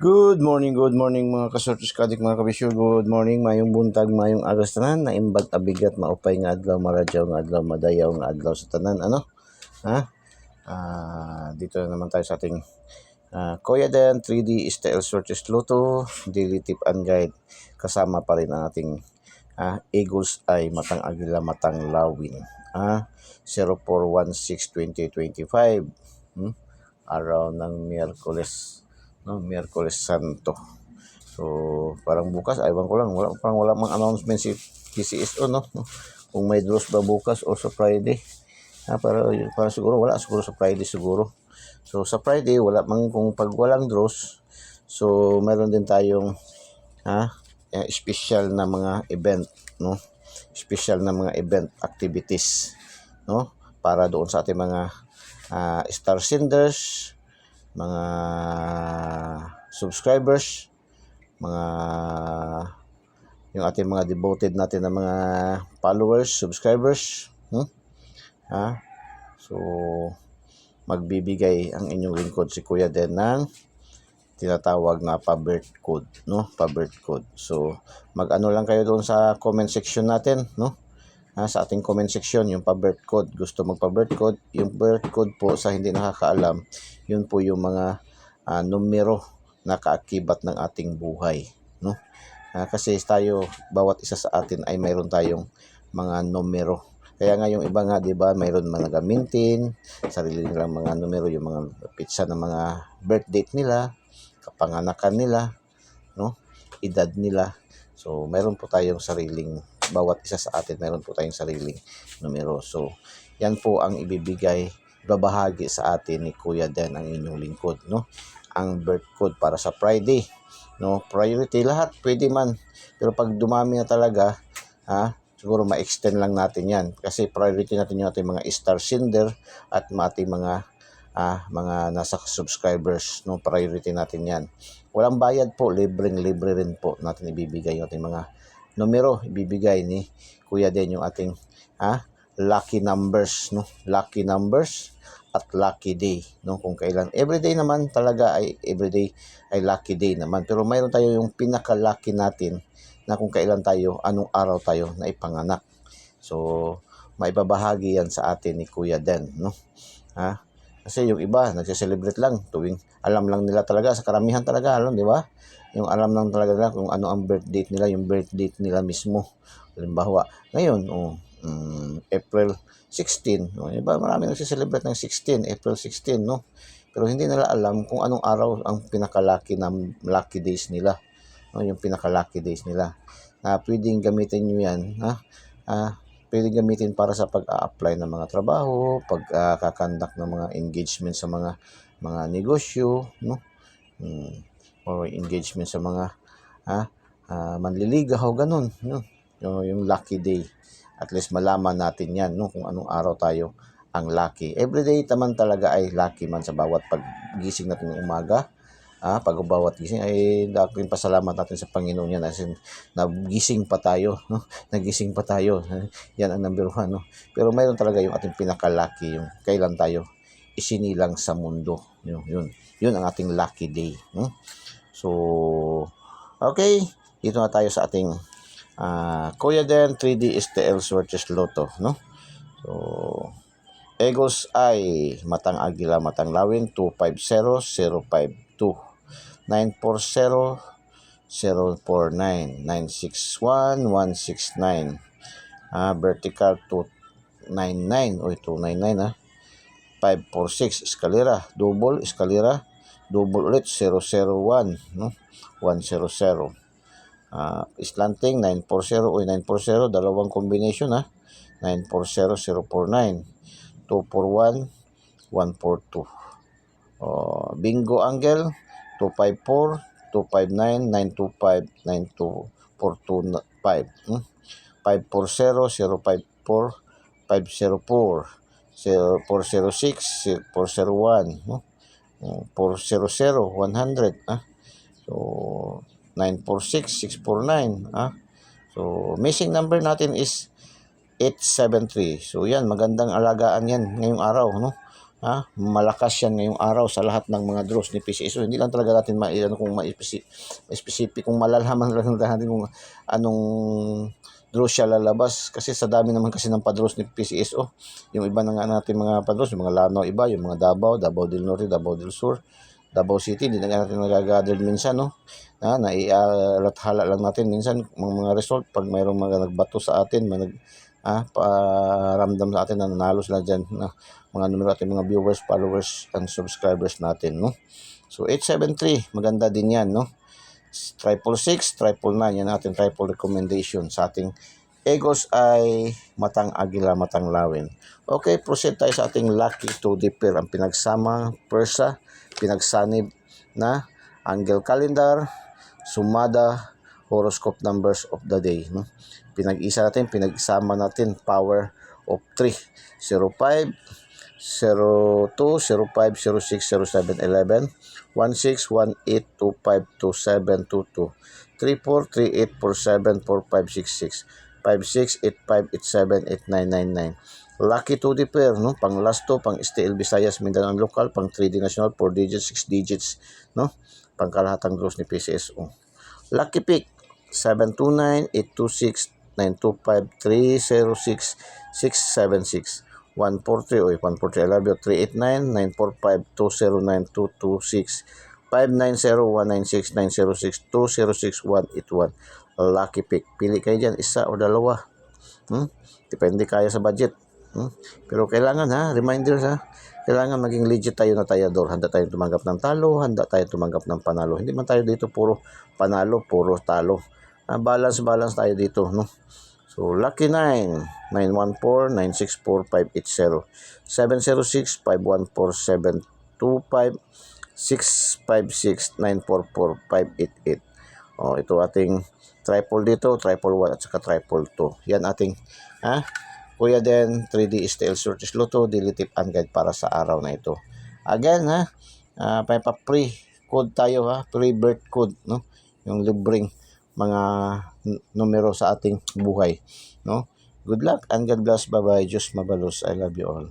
Good morning mga kasortis kadik mga kabisyo. Good morning, mayong buntag, mayong agas tanan, na imbag abigat maupay nga adlaw, maradyaw nga adlaw, madayaw nga adlaw sa tanan. Dito na naman tayo sa ating Kuya Den 3D Style Sortis Luto Daily Tip and Guide. Kasama pa rin ang ating Eagles Eye Matang Agila Matang Lawin 04/16/2025, araw ng Miyerkules, Miyerkules Santo. So parang bukas, aywan ko lang, wala mang announcement si PCSO, no? Kung may draws ba bukas o sa Friday. Para siguro wala, siguro sa Friday siguro. So sa Friday wala mang, kung pag walang draws, so meron din tayong special na mga event, no? Special na mga event activities, no? Para doon sa ating mga star senders, mga subscribers, yung ating mga devoted natin na mga followers, subscribers. So magbibigay ang inyong lingkod si Kuya Den ng tinatawag na pa-birth code, no? Pa-birth code. So mag-ano lang kayo doon sa comment section natin, no? Sa ating comment section, yung pa-birth code, gusto magpa-birth code. Yung birth code po, sa hindi nakakaalam, yun po yung mga numero na kaakibat ng ating buhay, no? Kasi tayo, bawat isa sa atin ay mayroon tayong mga numero. Kaya nga yung iba nga, 'di ba, mayroon mga nag-maintain sarili nilang mga numero, yung mga pitsa ng mga birth date nila, kapanganakan nila, no? Edad nila. So mayroon po tayong sariling, bawat isa sa atin mayroon po tayong sariling numero. So yan po ang babahagi sa atin ni Kuya Den, ang inyong lingkod, no? Ang birth code para sa Friday, no? Priority lahat pwede man, pero pag dumami na talaga, siguro ma-extend lang natin yan, kasi priority natin yung ating mga star sender at ating mga nasa subscribers, no? Priority natin yan. Walang bayad po, libre rin po natin ibibigay yung ating mga numero. Ibibigay ni Kuya Den yung ating lucky numbers, no? Lucky numbers at lucky day, no? Kung kailan, everyday naman talaga ay everyday ay lucky day naman, pero mayroon tayo yung pinaka-lucky natin na kung kailan tayo, anong araw tayo na ipanganak. So maibabahagi yan sa atin ni Kuya Den, no? Kasi yung iba nagse-celebrate lang tuwing, alam lang nila talaga, sa karamihan talaga alam, di ba? Yung alam lang talaga nila kung ano ang birth date nila, yung birth date nila mismo. Halimbawa ngayon, April 16, no? Iba, marami nagse-celebrate ng April 16, no? Pero hindi nila alam kung anong araw ang pinaka-lucky na lucky days nila, no? Yung pinaka-lucky days nila na pwedeng gamitin nyo yan, pwedeng gamitin para sa pag-a-apply ng mga trabaho, pag-kakandak ng mga engagement sa mga negosyo, no? Or engagement sa mga manliligaw, ganun, no? Yung lucky day, at least malaman natin yan, no? Kung anong araw tayo ang lucky. Everyday naman talaga ay lucky man sa bawat paggising natin ng umaga. Pag bawat gising ay dapat pasalamat natin sa Panginoon yan, as in, nagising pa tayo, no? Nagising pa tayo. Yan ang number one, no? Pero mayroon talaga yung ating pinaka-lucky, yung kailan tayo isinilang sa mundo. Yun ang ating lucky day, no? So okay, dito na tayo sa ating Kuya Den 3D STL Sortes Lotto, no? So Eagles Eye Matang Agila Matang Lawin 250052, 940-049, 961-169, vertical 299, 299, 546, eskalera, double ulit 001, no? 100. Slanting 940, 940, dalawang combination, 940-049, 241, 142. Bingo angle 254, 259, 925, 92425, 540-054, 504, 406, 401, 400, 100, so 946-649, so missing number natin is 873. So yan, magandang alagaan yan ngayong araw, no? Malakas yan ngayong araw sa lahat ng mga draws ni PCSO. Hindi lang talaga natin kung ma-specific, kung malalaman lang natin kung anong draws siya lalabas. Kasi sa dami naman kasi ng pa-draws ni PCSO. Yung iba na nga natin mga pa-draws, yung mga Lanao iba, yung mga Davao, Davao del Norte, Davao del Sur, Davao City, hindi na nga natin nagagather minsan, no? Naialathala lang natin minsan mga result pag mayroong mga nagbato sa atin, paramdam sa atin na nanalo sila dyan, mga numero ating mga viewers, followers, and subscribers natin, no? So 873, maganda din yan, no? 666, 999, yan natin triple recommendation sa ating Egos ay Matang Agila, Matang Lawin. Okay, proceed tayo sa ating lucky to pair, ang pinagsamang persa, pinagsanib na angle calendar, sumada, horoscope numbers of the day, no? Pinag-isa natin, pinag-isama natin power of 3, 05, 02, 05, 06, 07, 11, 16, 18, 25, 27, 22, 34, 38, 47, 45, 66, 56, 85, 87, 8999. Lucky 2D pair, no? Pang last 2, pang STL Visayas, Mindanao local, pang 3D national, 4 digits, 6 digits, no? Pang kalahatang draws ni PCSO. Lucky pick 729, 826, 925, 306, 676. 143, 143, I love you, 389, 945, 209, 226, 590, 196, 906, 206, 181. Lucky pick. Pili kayo dyan, isa o dalawa. Depende kaya sa budget. Pero kailangan reminder kailangan maging legit tayo na tayador. Handa tayong tumanggap ng talo, handa tayong tumanggap ng panalo. Hindi man tayo dito puro panalo, puro talo. Balance tayo dito, no? So, lucky 9, 914, 964, 580, 706, 514, 725, 656, 944, 588. Ito ating triple dito, triple 1 at saka triple 2. Yan ating, Kuya Den, 3D STL Sortis Lotto, Daily Tip and Guide para sa araw na ito. Again, may pa-free code tayo, free birth code, no? Yung libreng mga numero sa ating buhay, no? Good luck and God bless. Bye-bye. Diyos mabalos. I love you all.